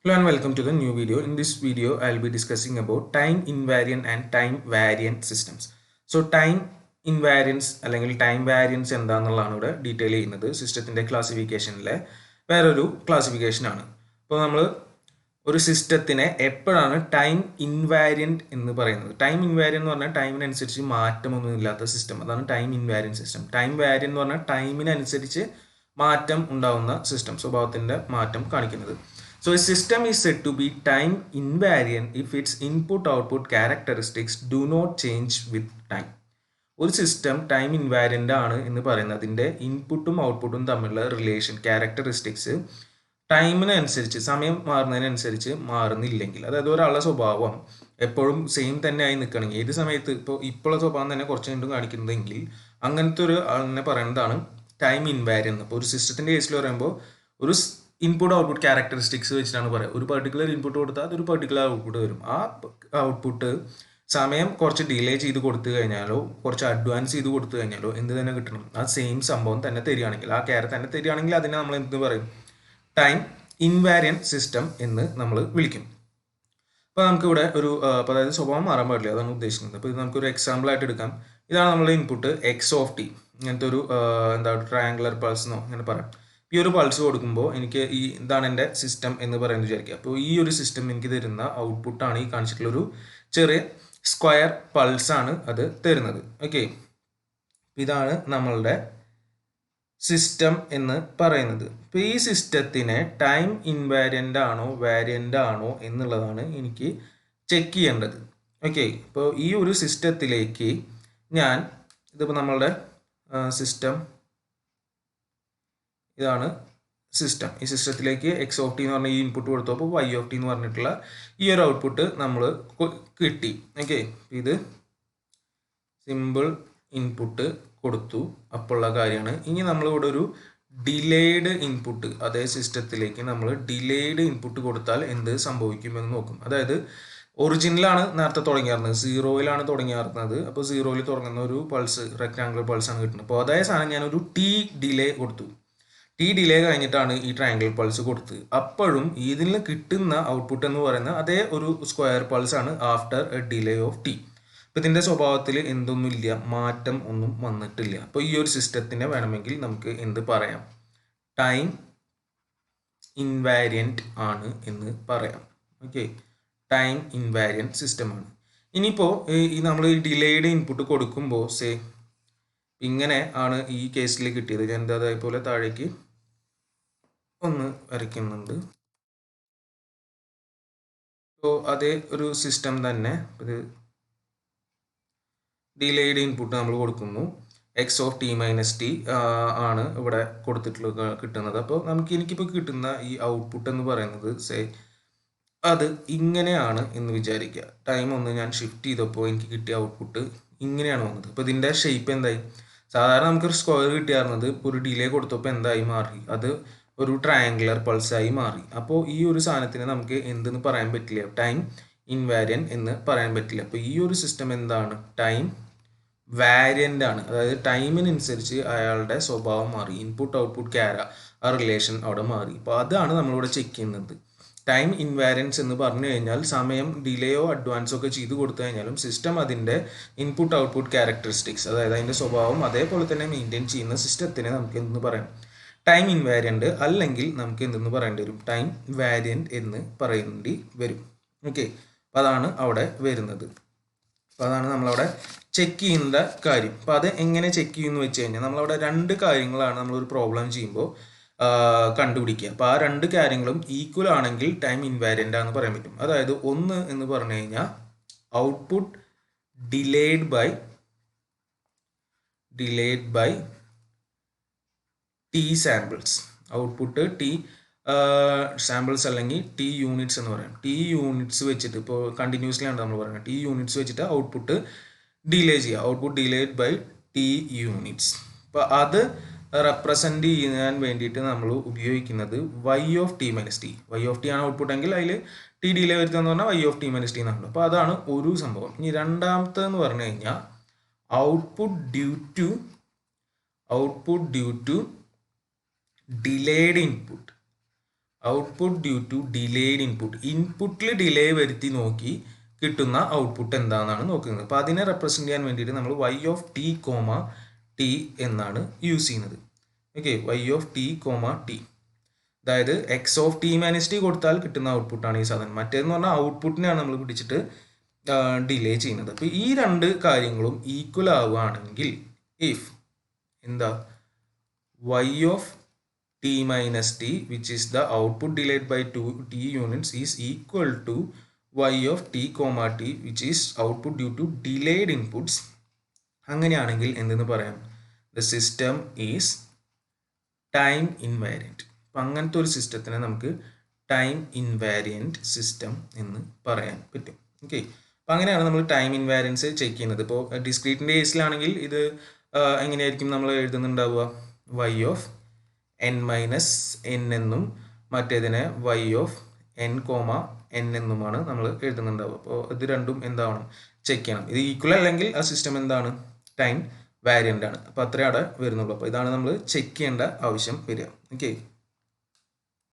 Hello and welcome to the new video. In this video, I'll be discussing about time invariant and time variant systems. So time invariance അല്ലെങ്കിൽ time variance എന്താണെന്നുള്ളതാണ് ഇവിടെ detail ചെയ്യുന്നത്. സിസ്റ്റത്തിൻ്റെ ക്ലാസിഫിക്കേഷനിലെ വേറൊരു ക്ലാസിഫിക്കേഷനാണ്. അപ്പോൾ നമ്മൾ ഒരു സിസ്റ്റത്തിനെ എപ്പോഴാണ് ടൈം ഇൻവാരിയൻറ്റ് എന്ന് പറയുന്നത്? ടൈം ഇൻവാരിയൻ്റ് എന്ന് പറഞ്ഞാൽ ടൈമിനനുസരിച്ച് മാറ്റമൊന്നും ഇല്ലാത്ത സിസ്റ്റം, അതാണ് ടൈം ഇൻവാരിയൻറ്റ് സിസ്റ്റം. ടൈം വാരിയൻ്റ് എന്ന് പറഞ്ഞാൽ ടൈമിനനുസരിച്ച് മാറ്റം ഉണ്ടാവുന്ന സിസ്റ്റം, സ്വഭാവത്തിൻ്റെ മാറ്റം കാണിക്കുന്നത്. So a system is said to be time invariant if its input-output characteristics do not change with time. ഒരു സിസ്റ്റം ടൈം ഇൻവാരിയൻ്റ് ആണ് എന്ന് പറയുന്നതിൻ്റെ ഇൻപുട്ടും ഔട്ട്പുട്ടും തമ്മിലുള്ള റിലേഷൻ ക്യാരക്ടറിസ്റ്റിക്സ് ടൈമിനനുസരിച്ച്, സമയം മാറുന്നതിനനുസരിച്ച് മാറുന്നില്ലെങ്കിൽ, അതായത് ഒരാളുടെ സ്വഭാവം എപ്പോഴും സെയിം തന്നെ ആയി നിൽക്കണമെങ്കിൽ, ഏത് സമയത്ത് ഇപ്പോഴുള്ള സ്വഭാവം തന്നെ കുറച്ച് കഴിഞ്ഞും കാണിക്കുന്നതെങ്കിൽ അങ്ങനത്തെ ഒരു അങ്ങനെ പറയുന്നതാണ് ടൈം ഇൻവാരിയൻ്റ്. അപ്പോൾ ഒരു സിസ്റ്റത്തിൻ്റെ കേസിൽ പറയുമ്പോൾ ഒരു ഇൻപുട്ട് ഔട്ട്പുട്ട് ക്യാരക്ടറിസ്റ്റിക്സ് വെച്ചിട്ടാണ് പറയുക. ഒരു പെർട്ടിക്കുലർ ഇൻപുട്ട് കൊടുത്താൽ അതൊരു പെർട്ടിക്കുലർ ഔട്ട്പുട്ട് വരും. ആ ഔട്ട്പുട്ട് സമയം കുറച്ച് ഡിലേ ചെയ്ത് കൊടുത്തു കഴിഞ്ഞാലോ കുറച്ച് അഡ്വാൻസ് ചെയ്ത് കൊടുത്തു കഴിഞ്ഞാലോ എന്ത് തന്നെ കിട്ടണം, ആ സെയിം സംഭവം തന്നെ തരികയാണെങ്കിൽ, ആ ക്യാരക്ടർ തന്നെ തരികയാണെങ്കിൽ അതിനെ നമ്മൾ എന്ത് പറയും? ടൈം ഇൻവാരിയൻറ്റ് സിസ്റ്റം എന്ന് നമ്മൾ വിളിക്കും. അപ്പോൾ നമുക്കിവിടെ ഒരു അതായത് സ്വഭാവം മാറാൻ പാടില്ല, അതാണ് ഉദ്ദേശിക്കുന്നത്. അപ്പോൾ ഇത് നമുക്കൊരു എക്സാമ്പിൾ ആയിട്ട് എടുക്കാം. ഇതാണ് നമ്മളുടെ ഇൻപുട്ട് എക്സ് ഓഫ് ടി. ഇങ്ങനത്തെ ഒരു എന്താ ട്രയാങ്കുലർ പൾസ് എന്നോ അങ്ങനെ പറയാം. ഈ ഒരു പൾസ് കൊടുക്കുമ്പോൾ എനിക്ക് ഇതാണ് എൻ്റെ സിസ്റ്റം എന്ന് പറയുന്നത് വിചാരിക്കുക. അപ്പോൾ ഈ ഒരു സിസ്റ്റം എനിക്ക് തരുന്ന ഔട്ട്പുട്ടാണ് ഈ കാണിച്ചിട്ടുള്ളൊരു ചെറിയ സ്ക്വയർ പൾസാണ് അത് തരുന്നത്. ഓക്കെ, ഇതാണ് നമ്മളുടെ സിസ്റ്റം എന്ന് പറയുന്നത്. ഇപ്പോൾ ഈ സിസ്റ്റത്തിനെ ടൈം ഇൻവാരിയൻ്റ് ആണോ വാരിയൻ്റ് ആണോ എന്നുള്ളതാണ് എനിക്ക് ചെക്ക് ചെയ്യേണ്ടത്. ഓക്കെ, ഇപ്പോൾ ഈ ഒരു സിസ്റ്റത്തിലേക്ക് ഇതിപ്പോൾ നമ്മളുടെ സിസ്റ്റം, ഇതാണ് സിസ്റ്റം. ഈ സിസ്റ്റത്തിലേക്ക് എക്സ് ഓഫ് ടി എന്ന് പറഞ്ഞ ഈ ഇൻപുട്ട് കൊടുത്തു, അപ്പോൾ വൈ ഓഫ് ടി എന്ന് പറഞ്ഞിട്ടുള്ള ഈ ഒരു ഔട്ട്പുട്ട് നമ്മൾ കിട്ടി. ഓക്കെ, ഇത് സിമ്പിൾ ഇൻപുട്ട് കൊടുത്തു അപ്പോഴുള്ള കാര്യമാണ്. ഇനി നമ്മളിവിടെ ഒരു ഡിലേഡ് ഇൻപുട്ട്, അതേ സിസ്റ്റത്തിലേക്ക് നമ്മൾ ഡിലേഡ് ഇൻപുട്ട് കൊടുത്താൽ എന്ത് സംഭവിക്കുമെന്ന് നോക്കും. അതായത് ഒറിജിനലാണ് നേരത്തെ തുടങ്ങിയിരുന്നത്, സീറോയിലാണ് തുടങ്ങിയിരുന്നത്. അപ്പോൾ സീറോയിൽ തുടങ്ങുന്ന ഒരു പൾസ്, റെക്ടാങ്കുലർ പൾസാണ് കിട്ടുന്നത്. അപ്പോൾ അതേ സാധനം ഞാനൊരു ടി ഡിലേ കൊടുത്തു. ടി ഡിലേ കഴിഞ്ഞിട്ടാണ് ഈ ട്രയാങ്കിൾ പൾസ് കൊടുത്തത്. അപ്പോഴും ഇതിൽ കിട്ടുന്ന ഔട്ട്പുട്ട് എന്ന് പറയുന്നത് അതേ ഒരു സ്ക്വയർ പൾസ് ആണ് after A delay of T. അപ്പോൾ ഇതിൻ്റെ സ്വഭാവത്തിൽ എന്തൊന്നുമില്ല, മാറ്റം ഒന്നും വന്നിട്ടില്ല. അപ്പോൾ ഈ ഒരു സിസ്റ്റത്തിനെ വേണമെങ്കിൽ നമുക്ക് എന്ത് പറയാം? ടൈം ഇൻവാരിയൻറ്റ് ആണ് എന്ന് പറയാം. ഓക്കെ, ടൈം ഇൻവാരിയൻറ്റ് സിസ്റ്റമാണ്. ഇനിയിപ്പോൾ ഈ നമ്മൾ ഈ ഡിലേഡ് ഇൻപുട്ട് കൊടുക്കുമ്പോൾ ഇങ്ങനെ ആണ് ഈ കേസിൽ കിട്ടിയത്. ഞാൻ അതേപോലെ താഴേക്ക് ഒന്ന് വരയ്ക്കുന്നുണ്ട്. അപ്പോൾ അതേ ഒരു സിസ്റ്റം തന്നെ ഇത് ഡിലേഡ് ഇൻപുട്ട് നമ്മൾ കൊടുക്കുന്നു. X of T minus T ആണ് ഇവിടെ കൊടുത്തിട്ടുള്ളത് കിട്ടുന്നത്. അപ്പോൾ എനിക്കിപ്പോൾ കിട്ടുന്ന ഈ ഔട്ട്പുട്ട് എന്ന് പറയുന്നത് അത് ഇങ്ങനെയാണ് എന്ന് വിചാരിക്കുക. ടൈം ഒന്ന് ഞാൻ ഷിഫ്റ്റ് ചെയ്തപ്പോൾ എനിക്ക് കിട്ടിയ ഔട്ട്പുട്ട് ഇങ്ങനെയാണ് വന്നത്. അപ്പോൾ ഇതിൻ്റെ ഷേപ്പ് എന്തായി? സാധാരണ നമുക്കൊരു സ്ക്വയർ കിട്ടിയായിരുന്നത് ഒരു ഡിലേ കൊടുത്തപ്പോൾ എന്തായി മാറി? അത് ഒരു ട്രയാങ്കുലർ പൾസായി മാറി. അപ്പോൾ ഈ ഒരു സാധനത്തിന് നമുക്ക് എന്തെന്ന് പറയാൻ പറ്റില്ല, ടൈം ഇൻവാരിയൻറ്റ് എന്ന് പറയാൻ പറ്റില്ല. അപ്പോൾ ഈ ഒരു സിസ്റ്റം എന്താണ്? ടൈം വാരിയൻ്റ് ആണ്. അതായത് ടൈമിനനുസരിച്ച് അയാളുടെ സ്വഭാവം മാറി, ഇൻപുട്ട് ഔട്ട്പുട്ട് ആ റിലേഷൻ അവിടെ മാറി. അപ്പോൾ അതാണ് നമ്മളിവിടെ ചെക്ക് ചെയ്യുന്നത്. ടൈം ഇൻവാരിയൻസ് എന്ന് പറഞ്ഞു കഴിഞ്ഞാൽ സമയം ഡിലേയോ അഡ്വാൻസോ ഒക്കെ ചെയ്ത് കൊടുത്തു കഴിഞ്ഞാലും സിസ്റ്റം അതിൻ്റെ ഇൻപുട്ട് ഔട്ട്പുട്ട് ക്യാരക്ടറിസ്റ്റിക്സ്, അതായത് അതിൻ്റെ സ്വഭാവം അതേപോലെ തന്നെ മെയിൻറ്റെയിൻ ചെയ്യുന്ന സിസ്റ്റത്തിനെ നമുക്ക് എന്തെന്ന് പറയാം? ടൈം ഇൻവാരിയൻ്റ്, അല്ലെങ്കിൽ നമുക്ക് എന്തെന്ന് പറയേണ്ടി വരും? ടൈം വാരിയൻ്റ് എന്ന് പറയേണ്ടി വരും. ഓക്കെ, അപ്പോൾ അതാണ് അവിടെ വരുന്നത്. അപ്പോൾ അതാണ് നമ്മളവിടെ ചെക്ക് ചെയ്യുന്ന കാര്യം. അപ്പോൾ അത് എങ്ങനെ ചെക്ക് ചെയ്യുമെന്ന് വെച്ച് കഴിഞ്ഞാൽ നമ്മളവിടെ രണ്ട് കാര്യങ്ങളാണ് നമ്മളൊരു പ്രോബ്ലം ചെയ്യുമ്പോൾ കണ്ടുപിടിക്കുക. അപ്പോൾ ആ രണ്ട് കാര്യങ്ങളും ഈക്വൽ ആണെങ്കിൽ ടൈം ഇൻവാരിയൻ്റ് ആണെന്ന് പറയാൻ പറ്റും. അതായത് ഒന്ന് എന്ന് പറഞ്ഞു കഴിഞ്ഞാൽ output delayed by T samples. Output T samples അല്ലെങ്കിൽ ടി യൂണിറ്റ്സ് എന്ന് പറയാം. ടി യൂണിറ്റ്സ് വെച്ചിട്ട്, ഇപ്പോൾ കണ്ടിന്യൂസ്ലി ആണ് നമ്മൾ പറയുന്നത്, ടി യൂണിറ്റ്സ് വെച്ചിട്ട് ഔട്ട്പുട്ട് ഡിലേ ചെയ്യുക. Output delayed by T units. അപ്പോൾ അത് റെപ്രസെൻറ്റ് ചെയ്യാൻ വേണ്ടിയിട്ട് നമ്മൾ ഉപയോഗിക്കുന്നത് Y of T minus T. Y of T ആണ് ഔട്ട്പുട്ട് എങ്കിൽ അതിൽ ടി ഡിലേ വരുത്തുക പറഞ്ഞാൽ Y of T minus T എന്നാണ്. അപ്പോൾ അതാണ് ഒരു സംഭവം. ഇനി രണ്ടാമത്തെന്ന് പറഞ്ഞു കഴിഞ്ഞാൽ output due to delayed input. Output due to delayed input. ഇൻപുട്ടിൽ ഡിലേ വരുത്തി നോക്കി കിട്ടുന്ന ഔട്ട്പുട്ട് എന്താണെന്നാണ് നോക്കുന്നത്. അപ്പോൾ അതിനെ റെപ്രസെൻറ്റ് ചെയ്യാൻ വേണ്ടിയിട്ട് നമ്മൾ y of t comma t എന്നാണ് യൂസ് ചെയ്യുന്നത്. Okay, y of t comma t, അതായത് x of T minus t കൊടുത്താൽ കിട്ടുന്ന ഔട്ട്പുട്ടാണ് ഈ സാധനം. മറ്റേതെന്ന് പറഞ്ഞാൽ ഔട്ട്പുട്ടിനെയാണ് നമ്മൾ പിടിച്ചിട്ട് ഡിലേ ചെയ്യുന്നത്. അപ്പോൾ ഈ രണ്ട് കാര്യങ്ങളും ഈക്വൽ ആവുകയാണെങ്കിൽ ഇഫ് എന്താ y of t minus t, which is the output delayed by 2t units, is equal to y of t comma t, which is output due to delayed inputs. അങ്ങനെയാണെങ്കിൽ എന്തെന്ന് പറയാം? The system is time invariant. അപ്പം അങ്ങനത്തെ ഒരു സിസ്റ്റത്തിനെ നമുക്ക് time ഇൻവാരിയൻറ്റ് system എന്ന് പറയാൻ പറ്റും. ഓക്കെ, അപ്പം അങ്ങനെയാണ് നമ്മൾ ടൈം ഇൻവാരിയൻസ് ചെക്ക് ചെയ്യുന്നത്. ഇപ്പോൾ ഡിസ്ക്രീറ്റിൻ്റെ കേസിലാണെങ്കിൽ ഇത് എങ്ങനെയായിരിക്കും നമ്മൾ എഴുതുന്നുണ്ടാവുക? y of n minus n എന്നും മറ്റേതിനെ y of n comma n എന്നുമാണ് നമ്മൾ എഴുതുന്നുണ്ടാവുക. അപ്പോൾ ഇത് രണ്ടും എന്താവണം? ചെക്ക് ചെയ്യണം. ഇത് ഈക്വൽ അല്ലെങ്കിൽ ആ സിസ്റ്റം എന്താണ്? ടൈം വാരിയൻ്റ് ആണ്. അപ്പോൾ അത്രേ അവിടെ വരുന്നുള്ളൂ. അപ്പോൾ ഇതാണ് നമ്മൾ ചെക്ക് ചെയ്യേണ്ട ആവശ്യം വരിക. ഓക്കെ.